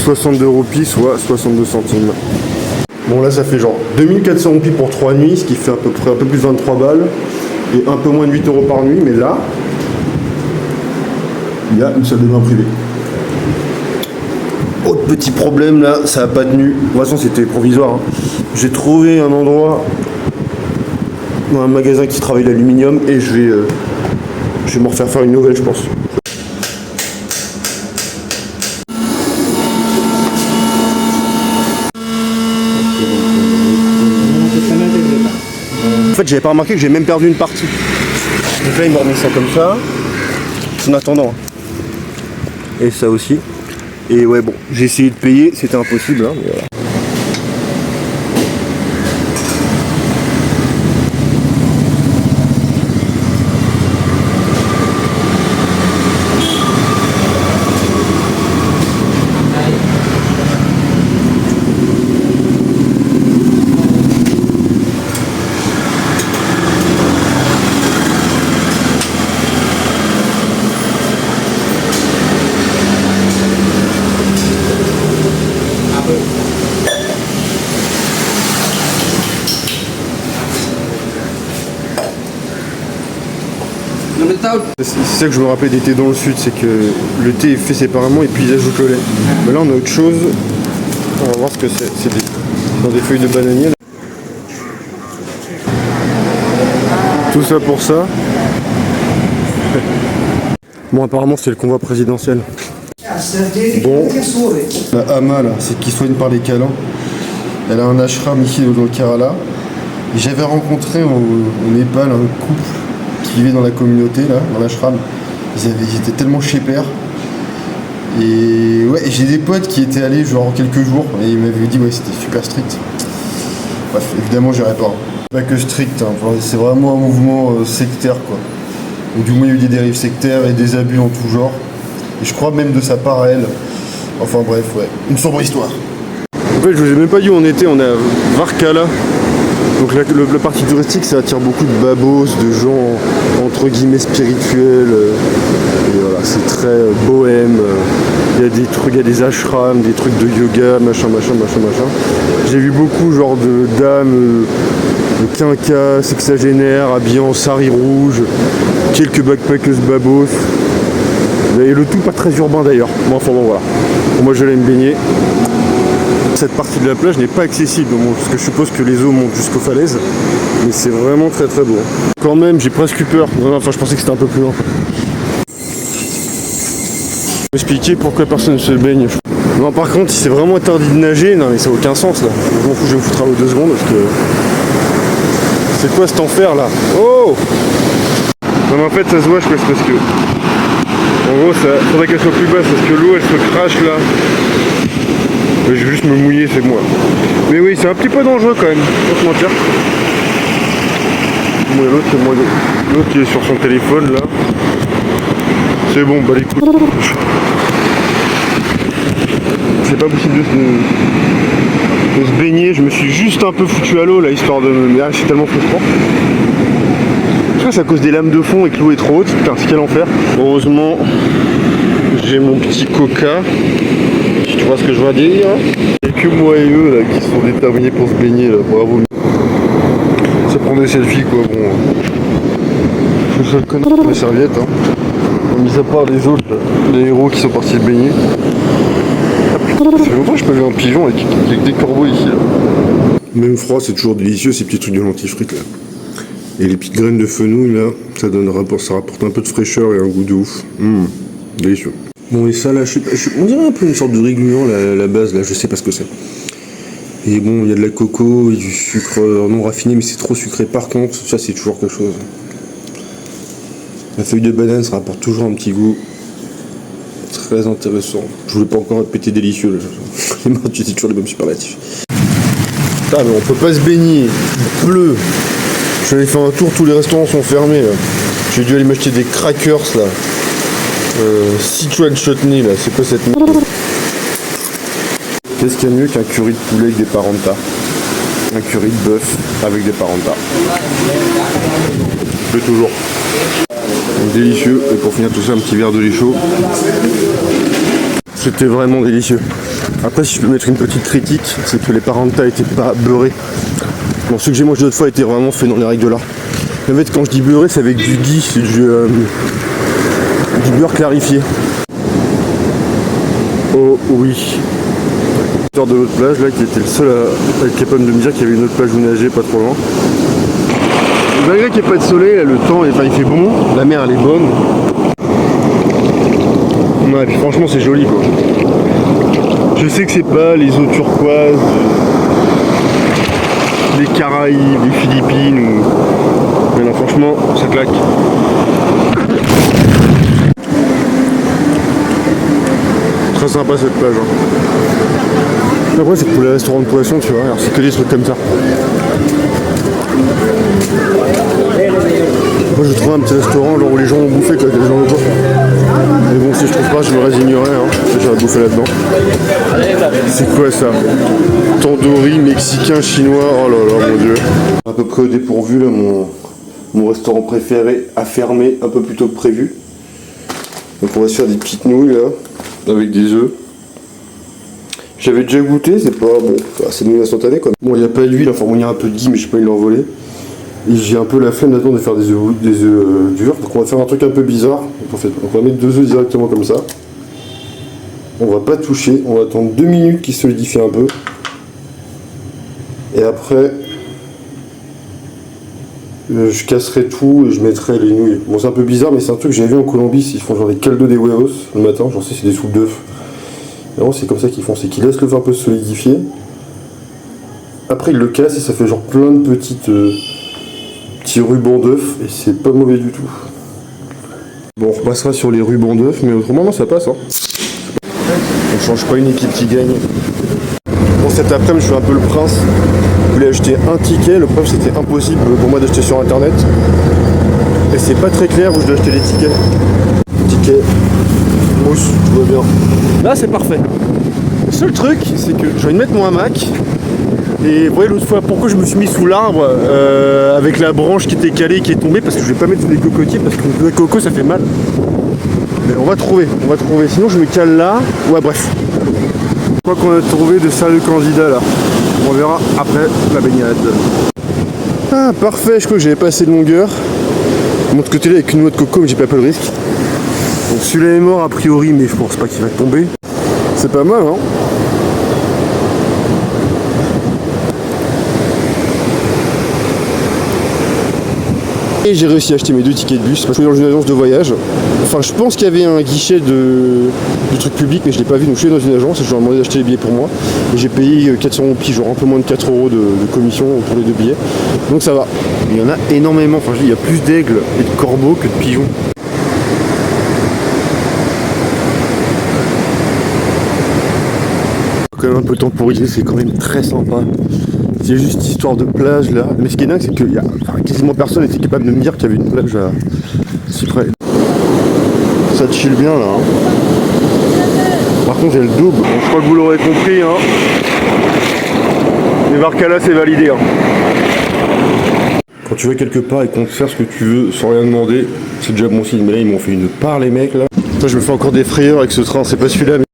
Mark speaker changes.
Speaker 1: 62 roupies, soit 62 centimes. Bon là ça fait genre 2400 roupies pour 3 nuits, ce qui fait à peu près un peu plus de 23 balles. Et un peu moins de 8 € par nuit, mais là, il y a une salle de bain privée. Autre petit problème là, ça n'a pas tenu. De toute façon c'était provisoire. Hein. J'ai trouvé un endroit dans un magasin qui travaille l'aluminium et je vais m'en refaire faire une nouvelle je pense. En fait j'avais pas remarqué que j'ai même perdu une partie. Donc là il me remet ça comme ça. En attendant. Et ça aussi. Et ouais bon, j'ai essayé de payer, c'était impossible hein, mais voilà. C'est ça que je me rappelle des thés dans le sud, c'est que le thé est fait séparément et puis ils ajoutent le lait. Mais là on a autre chose, on va voir ce que c'est. C'est dans des feuilles de bananier. Là. Tout ça pour ça. Bon apparemment c'est le convoi présidentiel. Bon, la Hama là, c'est qui soigne par les câlins. Elle a un ashram ici dans le Kerala. J'avais rencontré au Népal un couple qui vivaient dans la communauté là, dans l'ashram. Ils étaient tellement chez père. Et ouais, j'ai des potes qui étaient allés genre quelques jours et ils m'avaient dit ouais c'était super strict. Bref, évidemment j'irai pas. Pas que strict, hein. Enfin, c'est vraiment un mouvement sectaire quoi. Donc, du moins il y a eu des dérives sectaires et des abus en tout genre. Et je crois même de sa part à elle. Enfin bref, ouais, une sombre histoire. En fait je vous ai même pas dit où on était, on est à Varkala. Donc la partie touristique ça attire beaucoup de babos, de gens entre guillemets spirituels. Et voilà, c'est très bohème. Il y a des trucs, il y a des ashrams, des trucs de yoga, machin. J'ai vu beaucoup genre de dames, de quinquas, sexagénaires, habillés en sari rouge, quelques backpackers babos. Et le tout pas très urbain d'ailleurs. Bon, enfin bon voilà. Moi je vais me baigner. Cette partie de la plage n'est pas accessible, bon, parce que je suppose que les eaux montent jusqu'aux falaises, mais c'est vraiment très très beau. Quand même, j'ai presque eu peur. Enfin, je pensais que c'était un peu plus loin. Expliquer pourquoi personne ne se baigne. Non, par contre, si c'est vraiment interdit de nager, non mais ça n'a aucun sens là. Je m'en fous, je vais me foutre à l'eau 2 secondes parce que. C'est quoi cet enfer là? Oh! Non mais en fait ça se voit, je crois que c'est parce que. En gros, ça faudrait qu'elle soit plus basse parce que l'eau elle se crache là. Je vais juste me mouiller, c'est moi. Mais oui, c'est un petit peu dangereux quand même, faut se mentir. Bon, l'autre, c'est moi. L'autre qui est sur son téléphone là. C'est bon, bah les couilles. C'est pas possible de se baigner. Je me suis juste un peu foutu à l'eau là, histoire de me. Ah, c'est tellement frustrant. Je crois que c'est à cause des lames de fond et que l'eau est trop haute. Putain, c'est quel enfer. Heureusement, j'ai mon petit coca. Tu vois ce que je veux dire? Il n'y a que moi et eux là qui sont déterminés pour se baigner là, bravo. Ça prend des selfies quoi, bon. Je suis le seul connard de la serviette hein. Mis à part les autres là, les héros qui sont partis se baigner. Ça fait longtemps que je peux voir un pigeon avec des corbeaux ici là. Même froid c'est toujours délicieux ces petits trucs de lentilles frites là. Et les petites graines de fenouil là, ça rapporte un peu de fraîcheur et un goût de ouf. Délicieux. Bon et ça là, on dirait un peu une sorte de riz gluant la base là, je sais pas ce que c'est. Et bon, il y a de la coco et du sucre non raffiné, mais c'est trop sucré. Par contre, ça c'est toujours quelque chose. La feuille de banane, ça rapporte toujours un petit goût très intéressant. Je voulais pas encore répéter délicieux là. C'est toujours les mêmes superlatifs. Putain mais on peut pas se baigner, il pleut. J'avais fait un tour, tous les restaurants sont fermés là. J'ai dû aller m'acheter des crackers là. Sichuan chutney là, c'est quoi cette merde? Qu'est-ce qu'il y a de mieux qu'un curry de poulet avec des parentas? Un curry de bœuf avec des parentas. Je fais toujours. Donc, délicieux, et pour finir tout ça, un petit verre de lait chaud. c'était vraiment délicieux. Après, si je peux mettre une petite critique, c'est que les parenta étaient pas beurrés. Bon, ceux que j'ai mangé d'autres fois étaient vraiment faits dans les règles de l'art. En fait, quand je dis beurré, c'est avec du ghee, c'est du beurre clarifié. Oh oui. De l'autre plage là, qui était le seul à être capable de me dire qu'il y avait une autre plage où nager pas trop loin. Malgré qu'il n'y ait pas de soleil, là, le temps il fait bon, la mer elle est bonne. Ouais, et puis franchement c'est joli quoi. Je sais que c'est pas les eaux turquoises des Caraïbes, des Philippines ou... Mais non, franchement ça claque. Très sympa cette plage hein. Après c'est pour les restaurants de poissons tu vois, alors c'est que des trucs comme ça. Moi je trouve un petit restaurant genre où les gens vont bouffer quand les gens vont pas. Mais bon si je trouve pas je me résignerai hein, j'irai bouffer là-dedans. C'est quoi ça? Tandoori, mexicain, chinois, oh là là mon dieu. À peu près au dépourvu là, mon restaurant préféré a fermé un peu plus tôt que prévu. Donc on va se faire des petites nouilles là, avec des œufs. J'avais déjà goûté, c'est pas bon, c'est nouilles instantanées quoi. Bon il n'y a pas d'huile, enfin bon il y a un peu de ghee mais je sais pas, ils l'ont volé. Et j'ai un peu la flemme d'attendre de faire des œufs durs, donc on va faire un truc un peu bizarre. En fait, on va mettre 2 œufs directement comme ça. On va pas toucher, on va attendre 2 minutes qu'ils se solidifient un peu. Et après, je casserai tout et je mettrai les nouilles. Bon c'est un peu bizarre mais c'est un truc que j'ai vu en Colombie, ils font genre des caldo de huevos le matin, genre c'est des soupes d'œufs. Et c'est comme ça qu'ils font, c'est qu'ils laissent le feu un peu se solidifier. Après ils le cassent et ça fait genre plein de petits rubans d'œufs et c'est pas mauvais du tout. Bon on repassera sur les rubans d'œufs mais autrement non ça passe hein. On change pas une équipe qui gagne. Bon cet après-midi je suis un peu le prince. Je voulais acheter un ticket, le problème c'était impossible pour moi d'acheter sur internet. Et c'est pas très clair où je dois acheter les tickets. Ticket, mousse, tout va bien. Là c'est parfait. Le seul truc c'est que j'ai envie de mettre mon hamac. Et vous voyez l'autre fois pourquoi je me suis mis sous l'arbre avec la branche qui était calée qui est tombée parce que je vais pas mettre sous les cocotiers parce que le coco ça fait mal. Mais on va trouver. Sinon je me cale là. Ouais bref. Je crois qu'on a trouvé de sérieux candidats là. On verra après la baignade. Ah parfait, je crois que j'avais pas assez de longueur. De l'autre côté là avec une noix de coco mais j'ai pas pris le risque. Donc celui-là est mort a priori mais je pense pas qu'il va tomber. C'est pas mal hein. Et j'ai réussi à acheter mes 2 tickets de bus parce que je suis dans une agence de voyage. Enfin je pense qu'il y avait un guichet du truc public mais je l'ai pas vu donc je suis dans une agence et je leur ai demandé d'acheter les billets pour moi. Et j'ai payé 400 roupies, genre un peu moins de 4 € de commission pour les 2 billets. Donc ça va. Il y en a énormément, enfin je dis il y a plus d'aigles et de corbeaux que de pigeons. Quand même un peu temporiser, c'est quand même très sympa. C'est juste histoire de plage là. Mais ce qui est dingue, c'est que quasiment personne n'était capable de me dire qu'il y avait une plage si près. Ça chill bien là. Hein. Par contre, j'ai le double. Bon, je crois que vous l'aurez compris. Hein. Les Varkala, c'est validé. Hein. Quand tu vas quelque part et qu'on te sert ce que tu veux sans rien demander, c'est déjà bon signe. Mais là, ils m'ont fait une part, les mecs là. Toi, je me fais encore des frayeurs avec ce train. C'est pas celui-là. Mais...